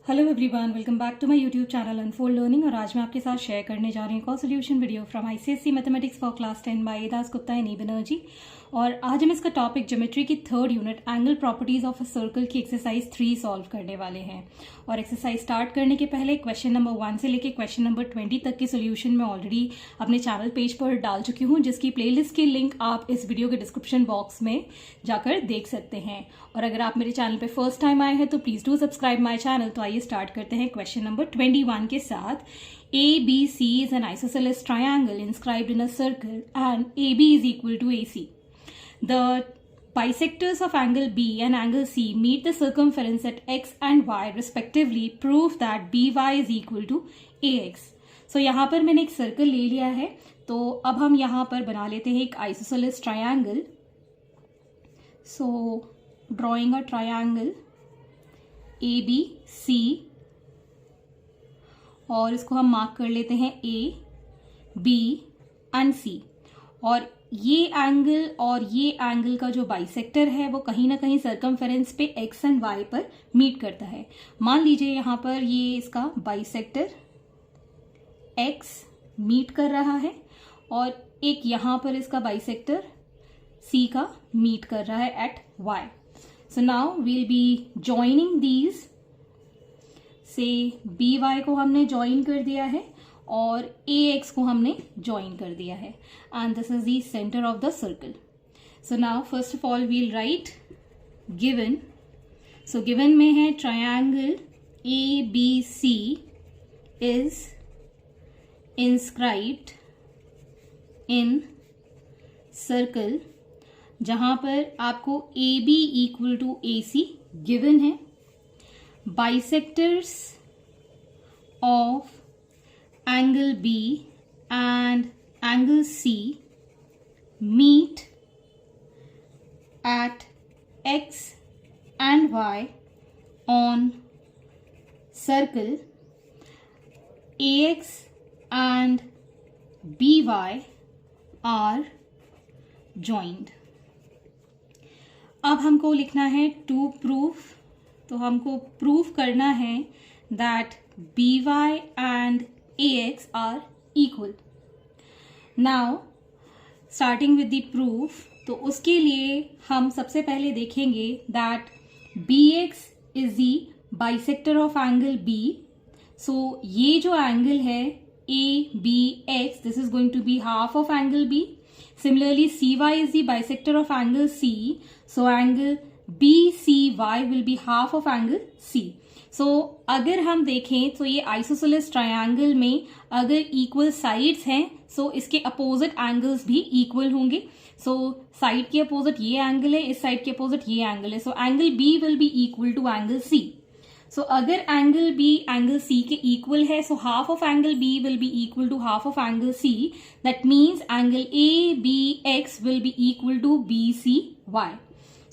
Hello everyone, welcome back to my YouTube channel unfold learning. और आज मैं आपके साथ शेयर करने जा रही हूँ कॉ solution video from ICSE mathematics for class 10 by Das Gupta and E Banerjee. और आज हम इसका टॉपिक ज्योमेट्री की third unit angle properties of a circle की एक्सरसाइज 3 सॉल्व करने वाले हैं। और एक्सरसाइज स्टार्ट करने के पहले क्वेश्चन नंबर 1 से लेकर क्वेश्चन नंबर 20 तक के सोल्यूशन मैं ऑलरेडी अपने चैनल पेज पर डाल चुकी हूँ, जिसकी प्लेलिस्ट की लिंक आप इस वीडियो के डिस्क्रिप्शन बॉक्स में जाकर देख सकते हैं। और अगर आप मेरे चैनल पे फर्स्ट टाइम आए हैं तो please do subscribe my channel. तो आइए स्टार्ट करते हैं क्वेश्चन नंबर 21 के साथ। ABC is an isosceles triangle inscribed in a circle and AB is equal to AC. The bisectors of angle B and angle C meet the circumference at X and Y respectively. Prove that BY is equal to AX. So यहाँ पर मैंने एक circle ले लिया है, तो अब हम यहाँ पर बना लेते हैं एक isosceles triangle. So drawing a triangle ABC और इसको हम मार्क कर लेते हैं A, B एंड C। और ये एंगल और ये एंगल का जो बाइसेक्टर है वो कहीं ना कहीं सर्कमफेरेंस पे X एंड Y पर मीट करता है। मान लीजिए यहाँ पर ये इसका बाइसेक्टर X मीट कर रहा है और एक यहाँ पर इसका बाइसेक्टर C का मीट कर रहा है eight Y। So now we'll be joining these. से BY को हमने ज्वाइन कर दिया है और AX को हमने ज्वाइन कर दिया है and this is the centre of the circle. So now first of all we'll write given. So given में है triangle ABC is inscribed in circle, जहां पर आपको AB equal to AC given है। Bisectors of angle B and angle C meet at X and Y on circle. AX and BY are joined. अब हमको लिखना है टू प्रूफ। तो हमको प्रूफ करना है that BY and AX are equal. Now starting with the proof, तो उसके लिए हम सबसे पहले देखेंगे that BX is the bisector of angle B। So ये जो एंगल है ABX, this is going to be half of angle B. Similarly, CY is the bisector of angle C. So angle BCY will be half of angle C. So अगर हम देखें तो ये isosceles triangle में अगर equal sides हैं so इसके opposite angles भी इक्वल होंगे। सो साइड के अपोजिट ये एंगल है, इस साइड के अपोजिट ये एंगल है। So angle B will be equal to angle C. So अगर एंगल B एंगल C के इक्वल है, so half of angle B will be equal to half of angle C. That means angle ABX will be equal to BCY.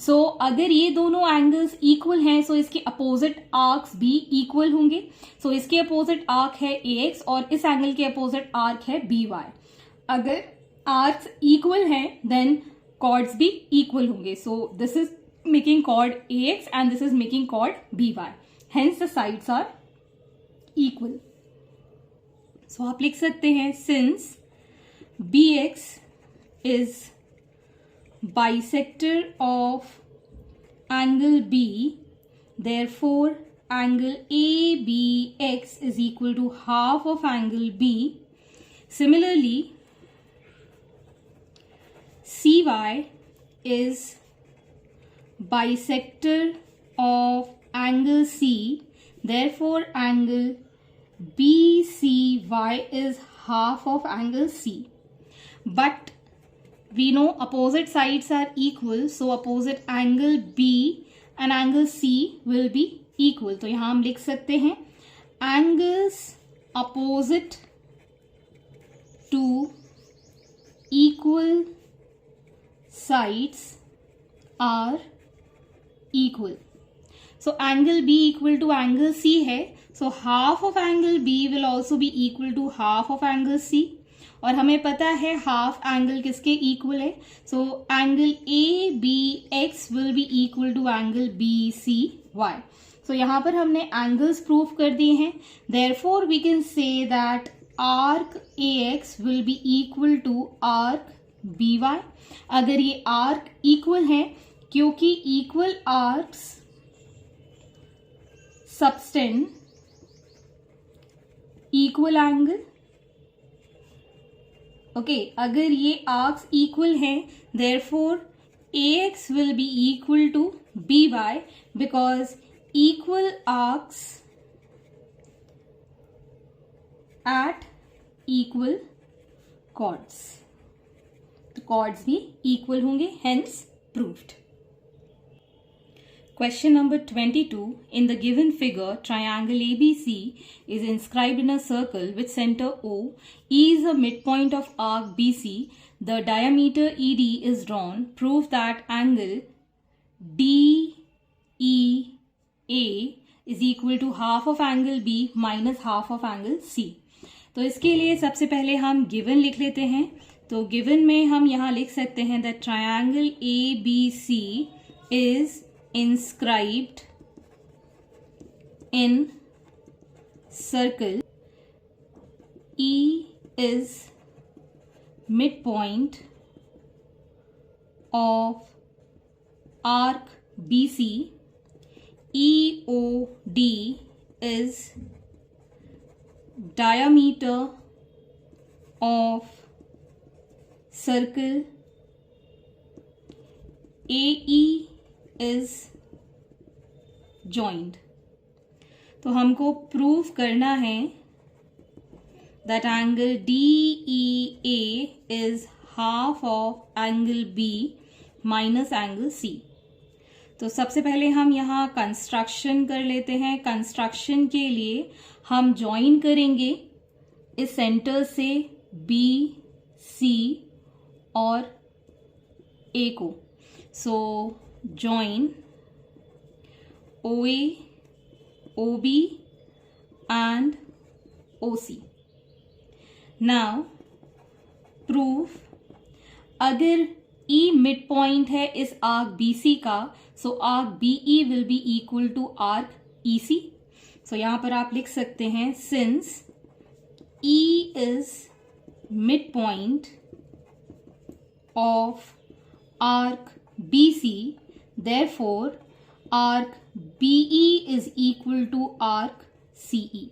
So अगर ये दोनों angles equal हैं, सो इसके opposite arcs भी equal होंगे। सो इसके अपोजिट आर्क है AX और इस एंगल के अपोजिट आर्क है BY। अगर आर्क्स इक्वल हैं देन कॉर्ड्स भी इक्वल होंगे। So this is making chord AX and this is making chord BY. Hence the sides are equal. So आप लिख सकते हैं since BX is bisector of angle B, therefore angle ABX is equal to half of angle B. Similarly, CY is bisector of angle C, therefore angle BCY is half of angle C. But we know opposite sides are equal, so opposite angle B and angle C will be equal. तो यहां हम लिख सकते हैं angles opposite to equal sides are equal. So angle B equal to angle C है, so half of angle B will also be equal to half of angle C. और हमें पता है हाफ एंगल किसके इक्वल है, so angle A B X will be equal to angle B C Y. So यहाँ पर हमने angles prove कर दिए हैं. Therefore we can say that arc AX will be equal to arc BY. अगर ये आर्क इक्वल है, क्योंकि equal arcs subtend equal angle. Okay, अगर ये आर्क्स इक्वल हैं, therefore AX will be equal to BY because equal arcs at equal chords. तो chords भी equal होंगे, hence proved. Question number 22. In the given figure, triangle ABC is inscribed in a circle with center O. E is the midpoint of arc BC. The diameter ED is drawn. Prove that angle DEA is equal to half of angle B minus half of angle C. तो इसके लिए सबसे पहले हम given लिख लेते हैं. तो गिवन में हम यहाँ लिख सकते हैं that triangle ABC is inscribed in circle. E is midpoint of arc BC. EOD is diameter of circle. AE is joined. तो हमको प्रूव करना है that angle DEA is half of angle B minus angle C. तो सबसे पहले हम यहाँ construction कर लेते हैं. कंस्ट्रक्शन के लिए हम ज्वाइन करेंगे इस सेंटर से B, C और A को. So join OA, OB and OC. Now proof, अगर E मिड पॉइंट है इस आर्क BC का, so arc BE will be equal to arc EC. So यहां पर आप लिख सकते हैं since E is mid point of arc BC, therefore arc BE is equal to arc CE.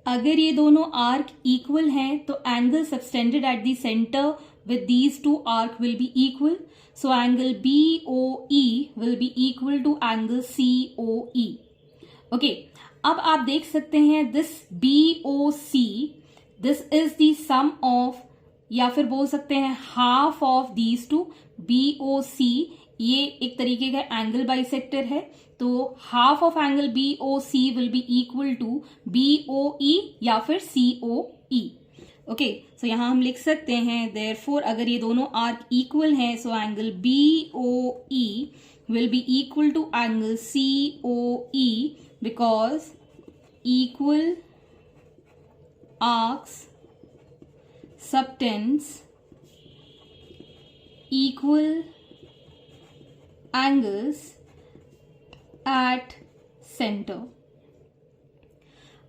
अगर ये दोनों आर्क इक्वल हैं तो angle subtended at the centre with these two arc will be equal. So angle BOE will be equal to angle COE. Okay, अब आप देख सकते हैं this BOC, this is the sum of, या फिर बोल सकते हैं half of these two. BOC ये एक तरीके का एंगल बाइसेक्टर है, तो half of angle BOC will be equal to BOE या फिर COE. ओके, सो यहां हम लिख सकते हैं देयरफॉर अगर ये दोनों आर्क इक्वल हैं, so angle BOE will be equal to angle COE because equal arcs subtends equal angles at centre.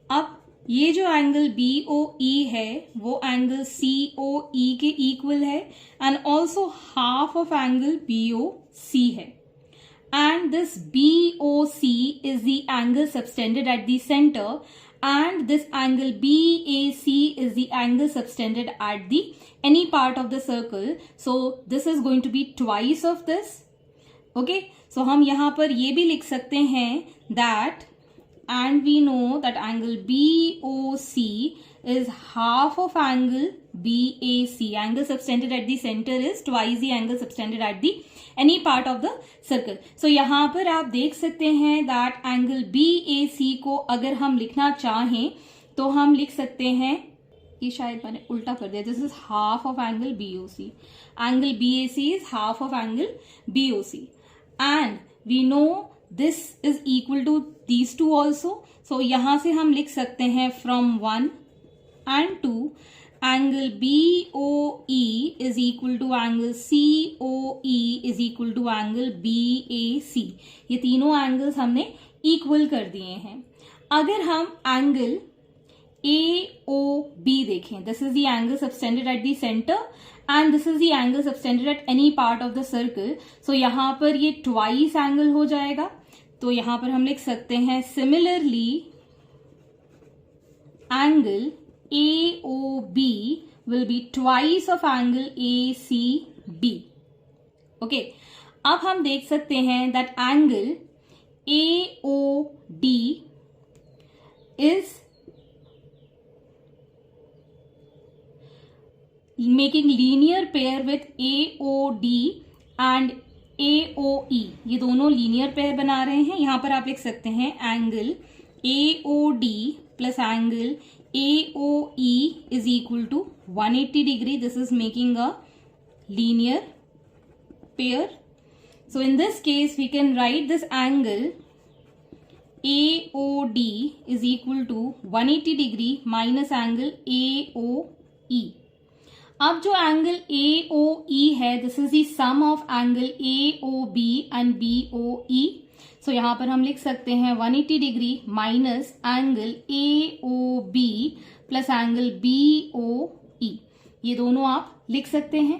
अब ये जो एंगल BOE है वो एंगल COE के इक्वल है and also half of angle BOC है. And this BOC is the angle subtended at the centre and this angle BAC is the angle subtended at the any part of the circle. So this is going to be twice of this. Okay, so हम यहाँ पर ये भी लिख सकते हैं that and we know that angle BOC is half of angle BAC. Angle subtended at the center is twice the angle subtended at the any part of the circle. So यहाँ पर आप देख सकते हैं that angle BAC को अगर हम लिखना चाहें तो हम लिख सकते हैं, ये शायद मैंने उल्टा कर दिया, this is half of angle BOC. Angle BAC is half of angle BOC and we know this is equal to these two also. So यहां से हम लिख सकते हैं from 1 and 2 angle BOE is equal to angle COE is equal to angle BAC. ये तीनों angles हमने equal कर दिए हैं। अगर हम एंगल AOB देखें, this is the angle subtended at the centre and this is the angle subtended at any part of the circle. So यहां पर ये ट्वाइस एंगल हो जाएगा। तो यहां पर हम लिख सकते हैं similarly angle AOB will be twice of angle ACB. Okay, अब हम देख सकते हैं that angle AOD is making linear pair with AOD and AOE. ये दोनों लीनियर पेयर बना रहे हैं। यहां पर आप लिख सकते हैं angle AOD plus angle AOE is equal to 180 degree. This is making a linear pair. So in this case we can write this angle AOD is equal to 180 degree minus angle AOE. अब जो angle AOE है, this is the sum of angle AOB and BOE. सो यहां पर हम लिख सकते हैं 180 degree minus angle AOB plus angle BOE। ये दोनों आप लिख सकते हैं।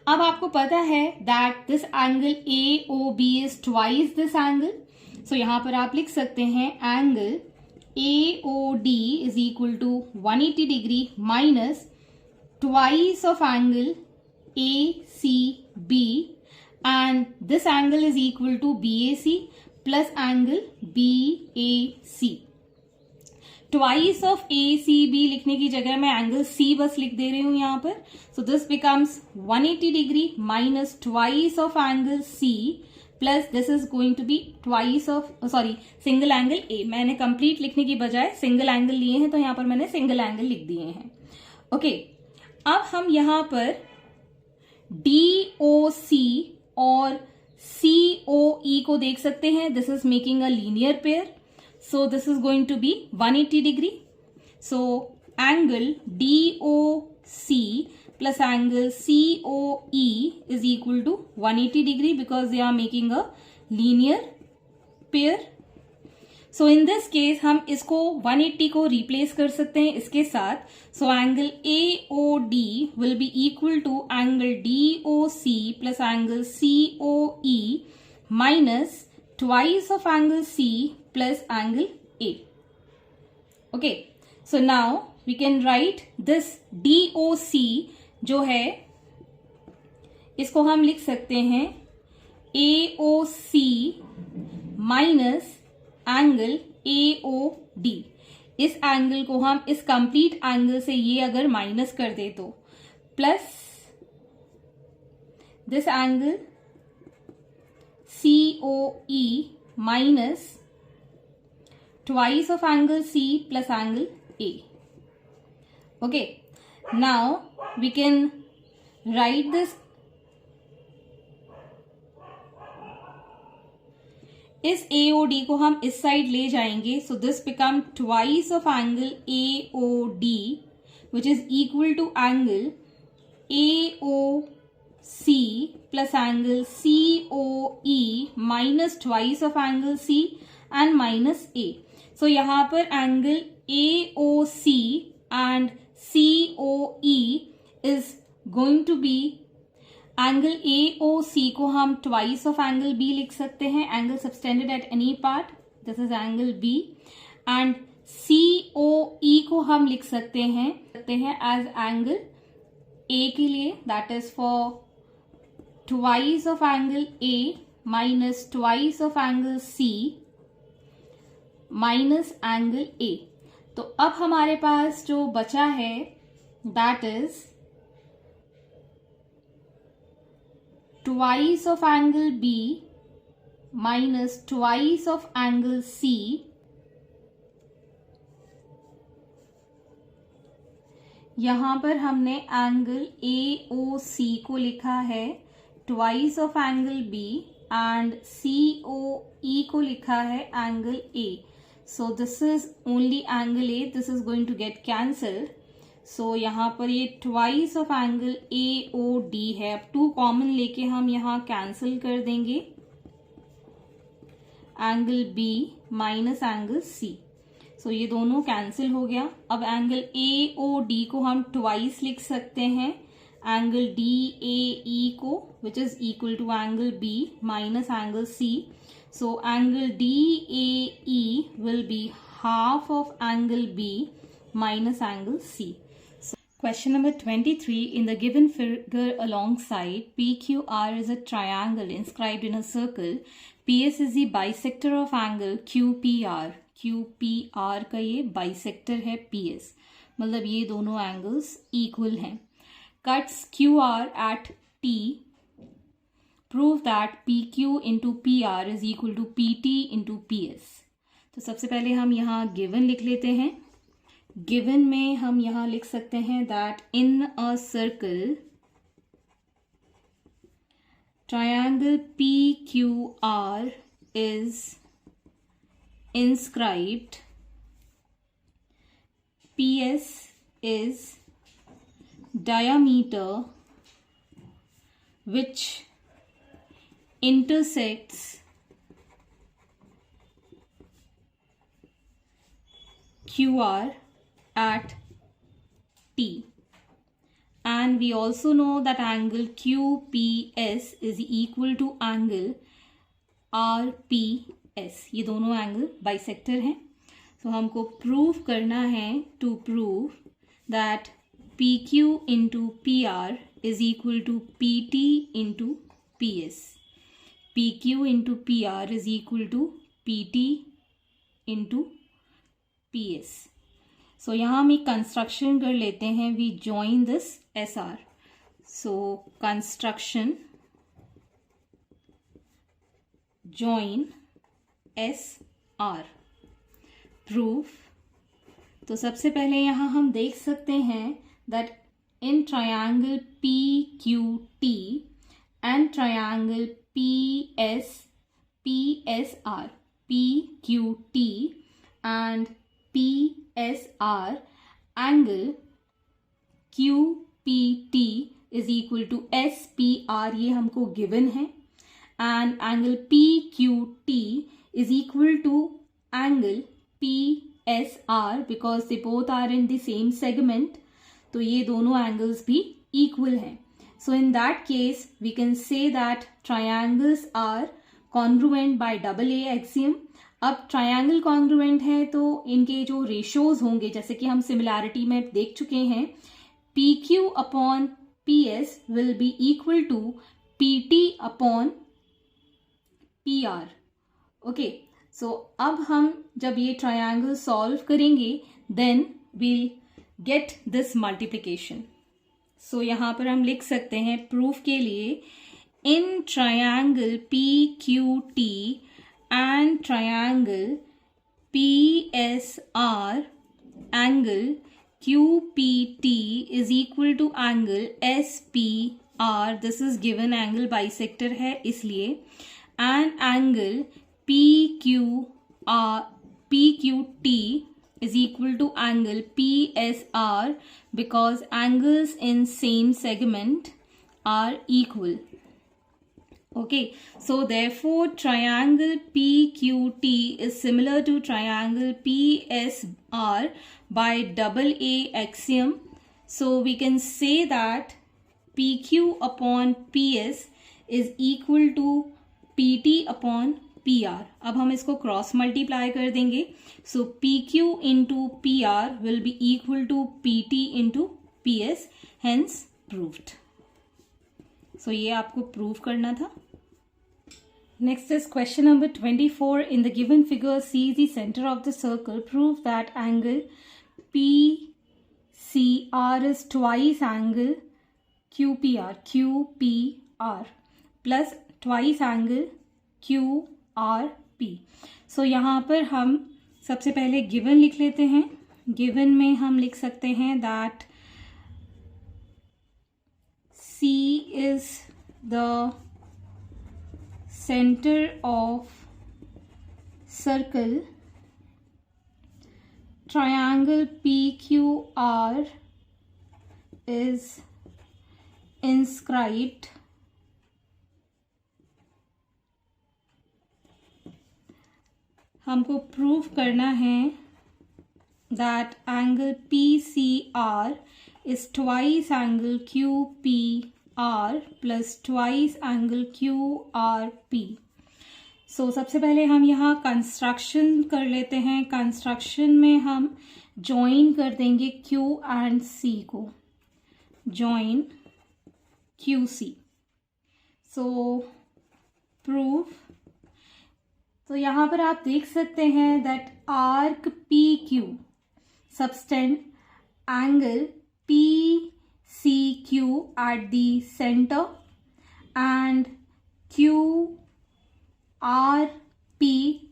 अब आपको पता है that this angle AOB is twice this angle. So यहां पर आप लिख सकते हैं angle AOD is equal to 180 degree minus twice of angle ACB and this angle is equal to BAC plus angle BAC। Twice of ACB लिखने की जगह मैं एंगल C बस लिख दे रही हूं यहां पर। So this becomes 180 degree minus twice of angle C plus this is going to be twice of single angle A। मैंने कंप्लीट लिखने की बजाय सिंगल एंगल लिए हैं तो यहां पर मैंने सिंगल एंगल लिख दिए हैं। ओके, अब हम यहां पर DOC और COE को देख सकते हैं। This is making a linear pair, so this is going to be 180 degree. So angle DOC plus angle COE is equal to 180 degree because they are making a linear pair. So in this case हम इसको 180 को replace कर सकते हैं इसके साथ। So angle AOD will be equal to angle DOC plus angle COE minus twice of angle C plus angle A। Okay, so now we can write this DOC जो है इसको हम लिख सकते हैं AOC माइनस एंगल AOD। इस angle को हम इस कंप्लीट एंगल से ये अगर माइनस कर दे तो plus this angle COE minus twice of angle C plus angle A। Okay, now we can write this. इस AOD को हम इस साइड ले जाएंगे, so this become twice of angle AOD which is equal to angle AOC plus angle COE minus twice of angle C and minus A। So यहां पर angle AOC and COE is going to be angle AOC को हम twice of angle B लिख सकते हैं, angle subtended at any part, this is angle B। And COE को हम लिख सकते हैं एज एंगल A के लिए, that is for twice of angle A minus twice of angle C minus angle A। तो अब हमारे पास जो बचा है that is twice of angle B minus twice of angle C यहां पर हमने एंगल AOC को लिखा है twice of angle B and COE को लिखा है angle A। So this is only angle A, this is going to get cancelled. सो यहाँ पर ये ट्वाइस ऑफ एंगल AOD है। अब 2 कॉमन लेके हम यहाँ कैंसिल कर देंगे। Angle B minus angle C. So ये दोनों कैंसिल हो गया। अब एंगल ए ओ डी को हम ट्वाइस लिख सकते हैं, एंगल डी ए ई को, which is equal to angle B minus angle C. So angle D A E will be half of angle B minus angle C. So, question number 23. In the given figure alongside, PQR is a triangle inscribed in a circle. PS is the bisector of angle QPR. QPR का ये bisector है PS, मतलब ये दोनों angles equal हैं. Cuts QR at T. Prove that PQ into PR is equal to PT into PS. तो सबसे पहले हम यहाँ given लिख लेते हैं. गिवन में हम यहां लिख सकते हैं that in a circle triangle P Q R is inscribed, P S is diameter which intersects QR at T, and we also know that angle QPS is equal to angle RPS. ये दोनों angle bisector हैं. तो हमको prove करना है, to prove that PQ into PR is equal to PT into PS. PQ into PR is equal to PT into PS. सो यहाँ हम एक कंस्ट्रक्शन कर लेते हैं. We join this S R. So construction join S R. Proof. तो सबसे पहले यहाँ हम देख सकते हैं that in triangle P Q T and triangle P S R, P Q T and PSR, angle QPT is equal to SPR, ये हमको given है, and angle PQT is equal to angle PSR because they both are in the same segment. तो ये दोनों angles भी equal हैं. So in that case we can say that triangles are congruent by AA axiom. अब triangle congruent है तो इनके जो रेशियोज होंगे, जैसे कि हम सिमिलैरिटी में देख चुके हैं, P Q upon P S will be equal to P T upon P R. Okay, so अब हम जब ये ट्रायंगल सॉल्व करेंगे then we'll get this multiplication. So यहाँ पर हम लिख सकते हैं प्रूफ के लिए, in triangle P Q T and triangle PSR, angle QPT is equal to angle SPR. This is given angle bisector है इसलिए, and angle PQT is equal to angle PSR because angles in same segment are equal. Okay, so therefore triangle PQT is similar to triangle PSR by AA axiom. So we can say that PQ upon PS is equal to PT upon PR. अब हम इसको cross multiply कर देंगे. So PQ into PR will be equal to PT into PS, hence proved. So ये आपको prove करना था. Next is question number 24. In the given figure, C is the center of the circle. Prove that angle PCR is twice angle QPR plus twice angle QRP. So यहाँ पर हम सबसे पहले given लिख लेते हैं. Given में हम लिख सकते हैं that C is the center of circle. Triangle PQR is inscribed हमको प्रूव करना है that angle PCR is twice angle QPR plus twice angle QRP. So सबसे पहले हम यहाँ कंस्ट्रक्शन कर लेते हैं. कंस्ट्रक्शन में हम ज्वाइन कर देंगे Q एंड C को. Join QC. सो प्रूफ. तो यहाँ पर आप देख सकते हैं that arc PQ subtend angle PCQ at the center and QRP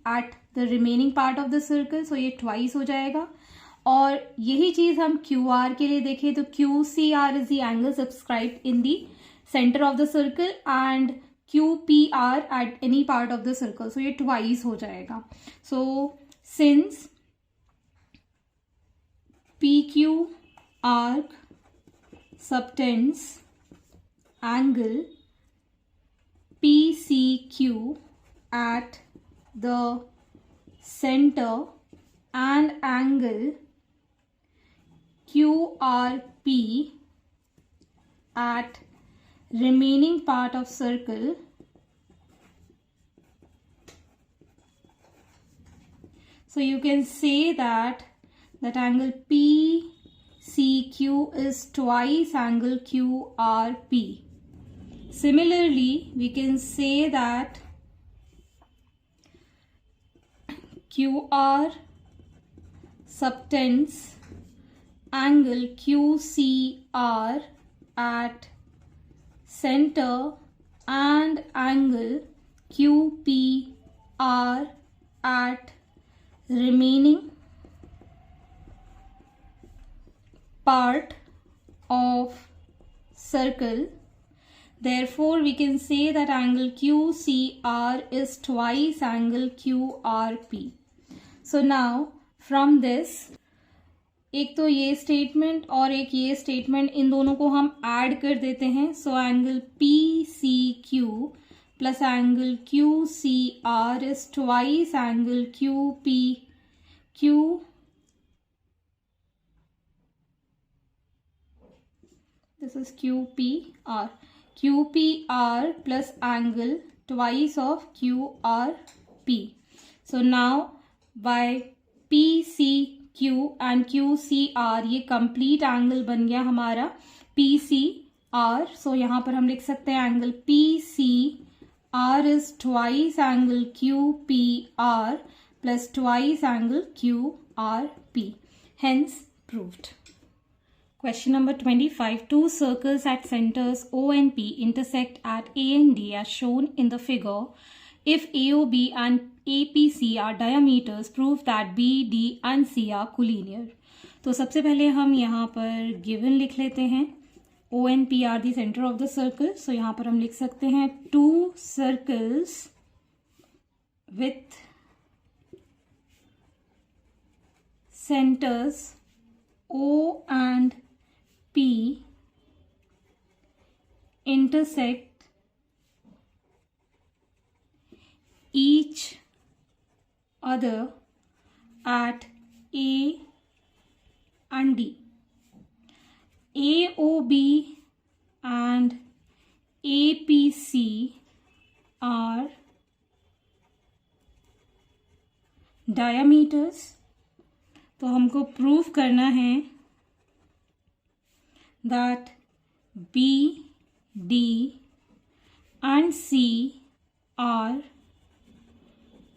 at the remaining part of the circle. So ये twice हो जाएगा. और यही चीज हम QR के लिए देखें तो QCR is the angle subscribed in the center of the circle and QPR at any part of the circle. So ये twice हो जाएगा. So since PQ arc subtends angle PCQ at the center and angle QRP at remaining part of circle so you can say that angle PCQ is twice angle QRP. Similarly, we can say that QR subtends angle QCR at center and angle QPR at remaining part of circle. Therefore, we can say that angle QCR is twice angle QRP. So now from this, एक तो ये statement और एक ये statement, इन दोनों को हम add कर देते हैं. So angle PCQ plus angle QCR is twice angle QPQ. This is QPR. QPR plus angle twice of QRP. So now by PCQ and QCR ये complete angle बन गया हमारा PCR. So यहाँ पर हम लिख सकते हैं angle PCR is twice angle QPR plus twice angle QRP. Hence proved. Question number 25. Two circles at centers O and P intersect at A and D as shown in the figure. If AOB and APC are diameters, prove that BD and C are collinear. तो सबसे पहले हम यहाँ पर given लिख लेते हैं. O and P are the center of the circle. So यहाँ पर हम लिख सकते हैं two circles with centers O and P intersect each other at A and D. AOB and APC are diameters. तो हमको प्रूव करना है that B, D and C are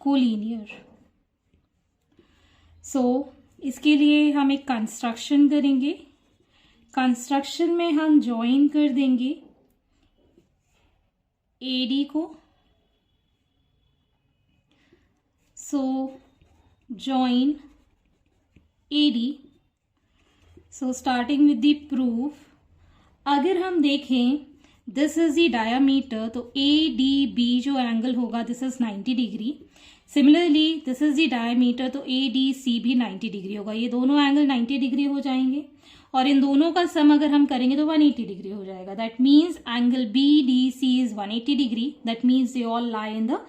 collinear. So इसके लिए हम एक कंस्ट्रक्शन करेंगे. कंस्ट्रक्शन में हम ज्वाइन कर देंगे AD को. So join AD. So starting with the proof, अगर हम देखें दिस इज द डायामीटर तो ADB जो एंगल होगा this is 90 degree. Similarly this is the diameter तो ADC भी 90 डिग्री होगा. ये दोनों एंगल 90 डिग्री हो जाएंगे और इन दोनों का सम अगर हम करेंगे तो 180 डिग्री हो जाएगा. That means angle BDC is 180 degree. That means they all lie in the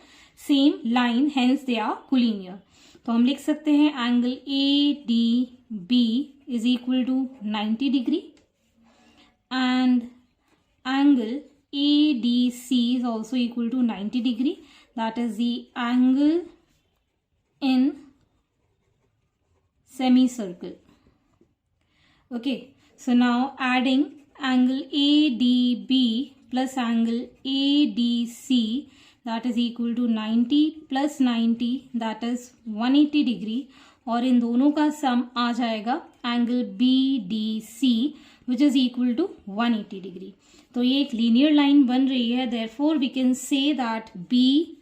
same line, hence they are collinear. तो हम लिख सकते हैं angle A D B is equal to 90 degree and angle ADC is also equal to 90 degree. That is the angle in semicircle. Okay, so now adding angle ADB plus angle ADC, that is equal to 90 plus 90, that is 180 degree. और इन दोनों का sum आ जाएगा angle BDC which is equal to 180 degree. तो ये एक linear line बन रही है. Therefore we can say that B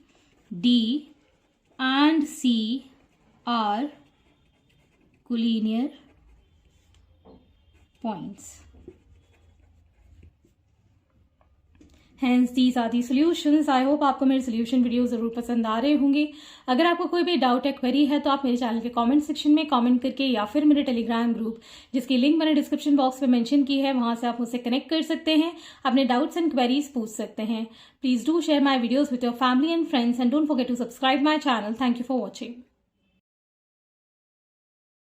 D and C are collinear points. Hence these are the solutions. I hope आपको मेरे सोल्यूशन वीडियो जरूर पसंद आ रहे होंगे. अगर आपको कोई भी डाउट या क्वेरी है तो आप मेरे चैनल के कमेंट सेक्शन में कमेंट करके या फिर मेरे टेलीग्राम ग्रुप जिसकी लिंक मैंने डिस्क्रिप्शन बॉक्स में मेंशन की है वहां से आप मुझसे कनेक्ट कर सकते हैं, अपने डाउट्स एंड क्वेरीज पूछ सकते हैं. Please do share my videos with your family and friends and don't forget to subscribe my channel. Thank you for watching.